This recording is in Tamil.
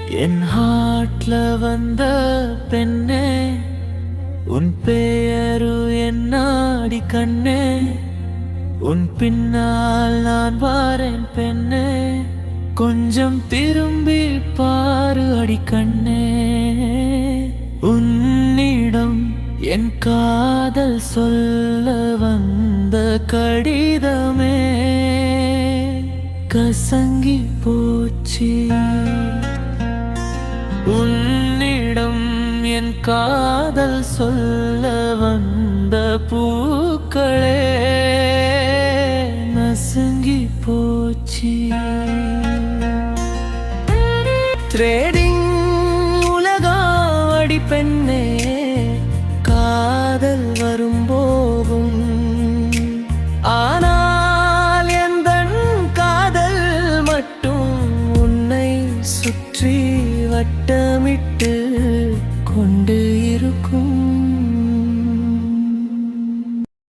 என் ஹார்ட்ல வந்த பெண்ணே, உன் பெயரு என்னாடி கண்ணே, உன் பின்னால் நான் வாரேன் பெண்ணே, கொஞ்சம் திரும்பி பாரு அடி கண்ணே. உன்னிடம் என் காதல் சொல்ல வந்த கடிதமே கசங்கி போச்சு. உன்னிடம் என் காதல் சொல்ல வந்த பூக்களே நசுங்கி போச்சு. ட்ரேடிங் உலகம் அடி பெண்ணே, காதல் வரும் போகும். ஆனால் எந்தன் காதல் மட்டும் உன்னை சுற்றி வட்டமிட்டு கொண்டு இருக்கும்.